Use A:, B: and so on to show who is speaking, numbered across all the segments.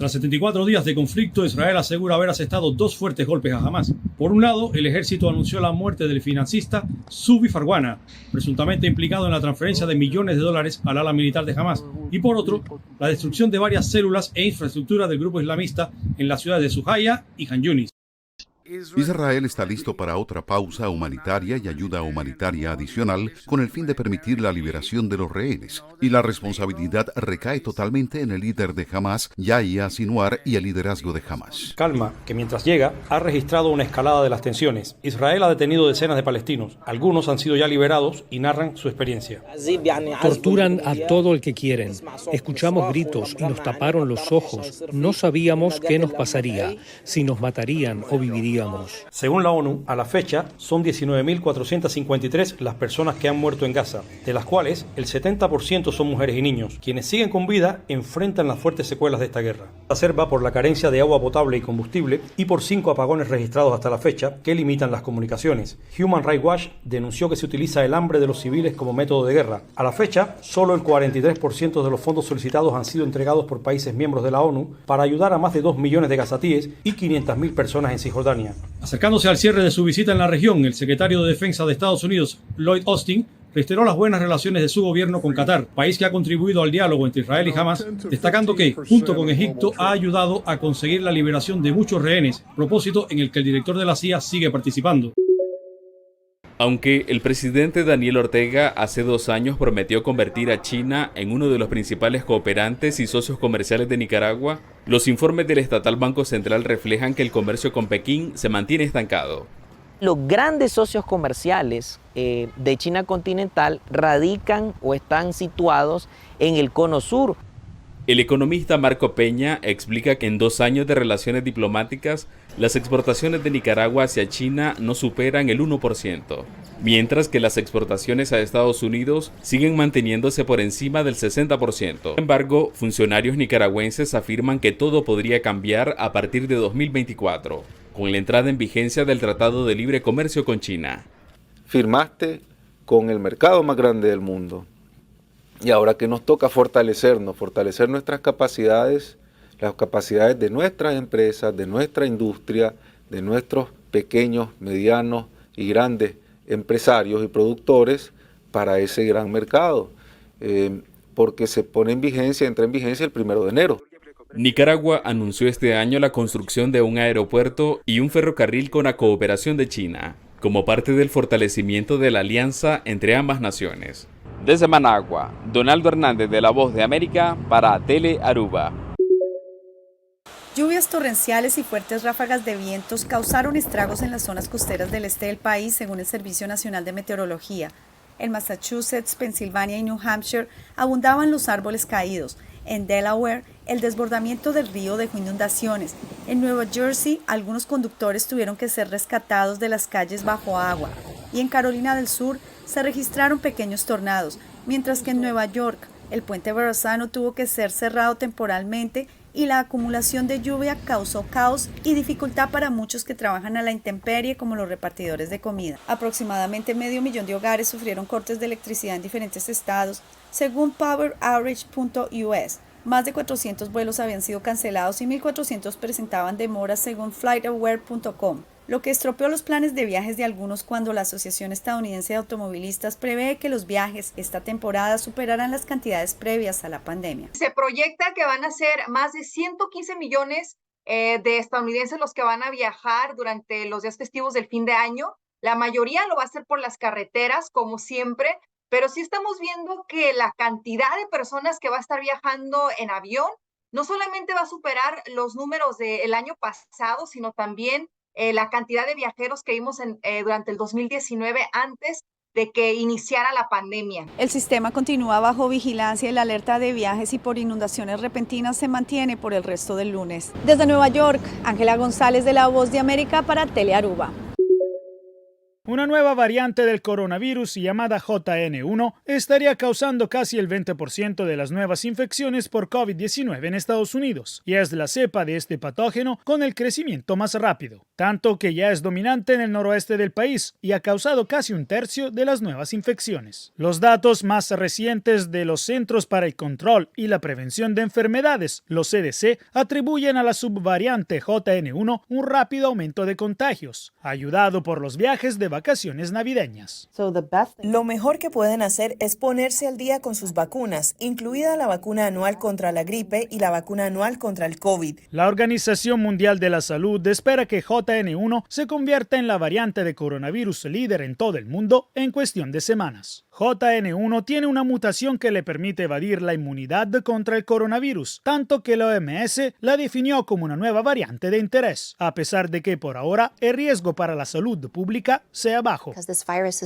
A: Tras 74 días de conflicto, Israel asegura haber asestado dos fuertes golpes a Hamás. Por un lado, el ejército anunció la muerte del financista Zubi Farwana, presuntamente implicado en la transferencia de millones de dólares al ala militar de Hamás. Y por otro, la destrucción de varias células e infraestructura del grupo islamista en las ciudades de Sujaya y Han Yunis.
B: Israel está listo para otra pausa humanitaria y ayuda humanitaria adicional con el fin de permitir la liberación de los rehenes. Y la responsabilidad recae totalmente en el líder de Hamás, Yahya Sinwar, y el liderazgo de Hamás.
A: Calma, que mientras llega, ha registrado una escalada de las tensiones. Israel ha detenido decenas de palestinos. Algunos han sido ya liberados y narran su experiencia.
C: Torturan a todo el que quieren. Escuchamos gritos y nos taparon los ojos. No sabíamos qué nos pasaría, si nos matarían o viviríamos.
A: Según la ONU, a la fecha, son 19.453 las personas que han muerto en Gaza, de las cuales el 70% son mujeres y niños. Quienes siguen con vida enfrentan las fuertes secuelas de esta guerra. La selva por la carencia de agua potable y combustible y por 5 apagones registrados hasta la fecha que limitan las comunicaciones. Human Rights Watch denunció que se utiliza el hambre de los civiles como método de guerra. A la fecha, solo el 43% de los fondos solicitados han sido entregados por países miembros de la ONU para ayudar a más de 2 millones de gazatíes y 500.000 personas en Cisjordania. Acercándose al cierre de su visita en la región, el secretario de Defensa de Estados Unidos, Lloyd Austin, reiteró las buenas relaciones de su gobierno con Qatar, país que ha contribuido al diálogo entre Israel y Hamás, destacando que, junto con Egipto, ha ayudado a conseguir la liberación de muchos rehenes, propósito en el que el director de la CIA sigue participando.
D: Aunque el presidente Daniel Ortega hace 2 años prometió convertir a China en uno de los principales cooperantes y socios comerciales de Nicaragua, los informes del estatal Banco Central reflejan que el comercio con Pekín se mantiene estancado.
E: Los grandes socios comerciales de China continental radican o están situados en el cono sur.
D: El economista Marco Peña explica que en 2 años de relaciones diplomáticas, las exportaciones de Nicaragua hacia China no superan el 1%, mientras que las exportaciones a Estados Unidos siguen manteniéndose por encima del 60%. Sin embargo, funcionarios nicaragüenses afirman que todo podría cambiar a partir de 2024, con la entrada en vigencia del Tratado de Libre Comercio con China.
F: Firmaste con el mercado más grande del mundo. Y ahora que nos toca fortalecernos, fortalecer nuestras capacidades, las capacidades de nuestras empresas, de nuestra industria, de nuestros pequeños, medianos y grandes empresarios y productores para ese gran mercado, porque se pone en vigencia, entra en vigencia el 1 de enero.
D: Nicaragua anunció este año la construcción de un aeropuerto y un ferrocarril con la cooperación de China, como parte del fortalecimiento de la alianza entre ambas naciones. Desde Managua, Donaldo Hernández de La Voz de América para Tele Aruba.
G: Lluvias torrenciales y fuertes ráfagas de vientos causaron estragos en las zonas costeras del este del país, según el Servicio Nacional de Meteorología. En Massachusetts, Pensilvania y New Hampshire abundaban los árboles caídos. En Delaware, el desbordamiento del río dejó inundaciones. En Nueva Jersey, algunos conductores tuvieron que ser rescatados de las calles bajo agua. Y en Carolina del Sur, se registraron pequeños tornados, mientras que en Nueva York, el puente Verrazano tuvo que ser cerrado temporalmente y la acumulación de lluvia causó caos y dificultad para muchos que trabajan a la intemperie, como los repartidores de comida. Aproximadamente 500,000 de hogares sufrieron cortes de electricidad en diferentes estados, según PowerOutage.us. Más de 400 vuelos habían sido cancelados y 1.400 presentaban demoras, según FlightAware.com. Lo que estropeó los planes de viajes de algunos cuando la Asociación Estadounidense de Automovilistas prevé que los viajes esta temporada superarán las cantidades previas a la pandemia.
H: Se proyecta que van a ser más de 115 millones de estadounidenses los que van a viajar durante los días festivos del fin de año. La mayoría lo va a hacer por las carreteras, como siempre, pero sí estamos viendo que la cantidad de personas que va a estar viajando en avión no solamente va a superar los números del año pasado, sino también la cantidad de viajeros que vimos durante el 2019 antes de que iniciara la pandemia.
G: El sistema continúa bajo vigilancia y la alerta de viajes y por inundaciones repentinas se mantiene por el resto del lunes. Desde Nueva York, Ángela González de La Voz de América para Telearuba.
I: Una nueva variante del coronavirus llamada JN1 estaría causando casi el 20% de las nuevas infecciones por COVID-19 en Estados Unidos y es la cepa de este patógeno con el crecimiento más rápido, tanto que ya es dominante en el noroeste del país y ha causado casi un tercio de las nuevas infecciones. Los datos más recientes de los Centros para el Control y la Prevención de Enfermedades, los CDC, atribuyen a la subvariante JN1 un rápido aumento de contagios, ayudado por los viajes de vacaciones navideñas.
J: Lo mejor que pueden hacer es ponerse al día con sus vacunas, incluida la vacuna anual contra la gripe y la vacuna anual contra el COVID.
I: La Organización Mundial de la Salud espera que JN1 se convierta en la variante de coronavirus líder en todo el mundo en cuestión de semanas. JN1 tiene una mutación que le permite evadir la inmunidad contra el coronavirus, tanto que la OMS la definió como una nueva variante de interés, a pesar de que por ahora el riesgo para la salud pública sea bajo.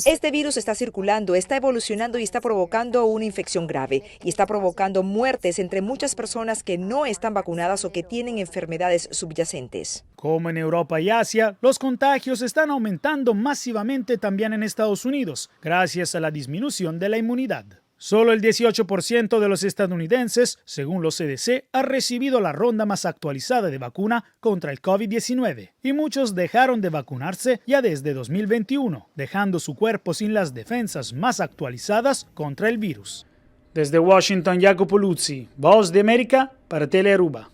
K: Este virus está circulando, está evolucionando y está provocando una infección grave y está provocando muertes entre muchas personas que no están vacunadas o que tienen enfermedades subyacentes.
I: Como en Europa y Asia, los contagios están aumentando masivamente también en Estados Unidos, gracias a la disminución de la inmunidad. Solo el 18% de los estadounidenses, según los CDC, ha recibido la ronda más actualizada de vacuna contra el COVID-19 y muchos dejaron de vacunarse ya desde 2021, dejando su cuerpo sin las defensas más actualizadas contra el virus. Desde Washington, Jacopo Luzzi, Voz de América para Telearuba.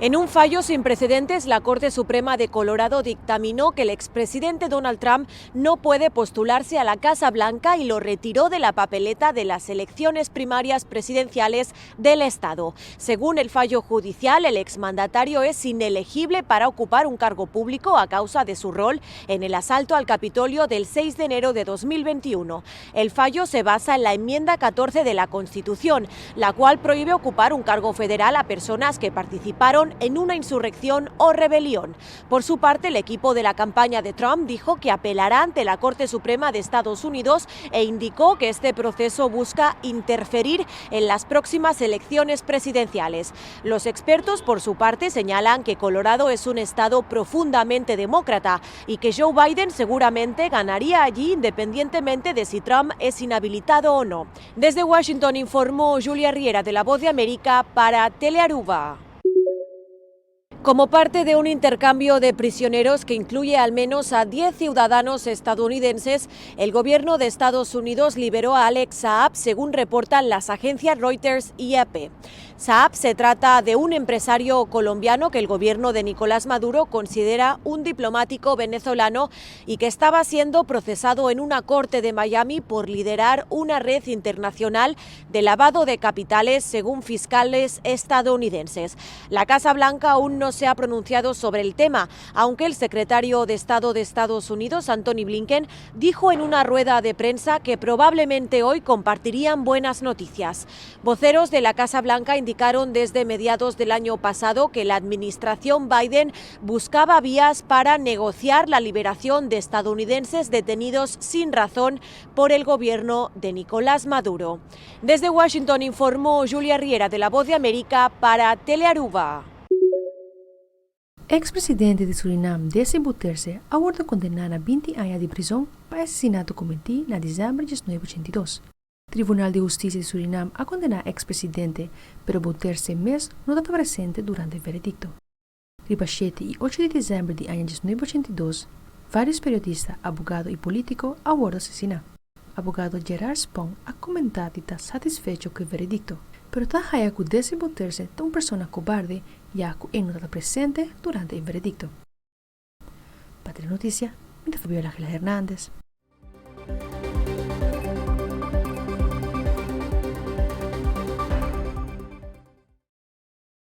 L: En un fallo sin precedentes, la Corte Suprema de Colorado dictaminó que el expresidente Donald Trump no puede postularse a la Casa Blanca y lo retiró de la papeleta de las elecciones primarias presidenciales del estado. Según el fallo judicial, el exmandatario es inelegible para ocupar un cargo público a causa de su rol en el asalto al Capitolio del 6 de enero de 2021. El fallo se basa en la enmienda 14 de la Constitución, la cual prohíbe ocupar un cargo federal a personas que participaron en una insurrección o rebelión. Por su parte, el equipo de la campaña de Trump dijo que apelará ante la Corte Suprema de Estados Unidos e indicó que este proceso busca interferir en las próximas elecciones presidenciales. Los expertos, por su parte, señalan que Colorado es un estado profundamente demócrata y que Joe Biden seguramente ganaría allí independientemente de si Trump es inhabilitado o no. Desde Washington informó Julia Riera de La Voz de América para Telearuba. Como parte de un intercambio de prisioneros que incluye al menos a 10 ciudadanos estadounidenses, el gobierno de Estados Unidos liberó a Alex Saab, según reportan las agencias Reuters y AP. Saab se trata de un empresario colombiano que el gobierno de Nicolás Maduro considera un diplomático venezolano y que estaba siendo procesado en una corte de Miami por liderar una red internacional de lavado de capitales, según fiscales estadounidenses. La Casa Blanca aún no se ha pronunciado sobre el tema, aunque el secretario de Estado de Estados Unidos, Antony Blinken, dijo en una rueda de prensa que probablemente hoy compartirían buenas noticias. Voceros de la Casa Blanca indicaron desde mediados del año pasado que la administración Biden buscaba vías para negociar la liberación de estadounidenses detenidos sin razón por el gobierno de Nicolás Maduro. Desde Washington informó Julia Riera de La Voz de América para Telearuba.
M: Ex-presidente de Suriname, Desi Bouterse, ha sido condenado a 20 anos de prisão para assassinato cometido em dezembro de 1982. O Tribunal de Justiça de Suriname ha condenado ex-presidente, pero Bouterse mesmo não estava presente durante o veredicto. Entre 7 e 8 de dezembro de 1982, vários periodistas, abogados e políticos han sido assassinados. Abogado Gerard Spong ha comentado que está satisfecho com o veredicto, pero está raya que Desi Bouterse é uma pessoa cobarde ya que él no estaba presente durante el veredicto. Para Noticia, mi Fabiola Ángela Hernández.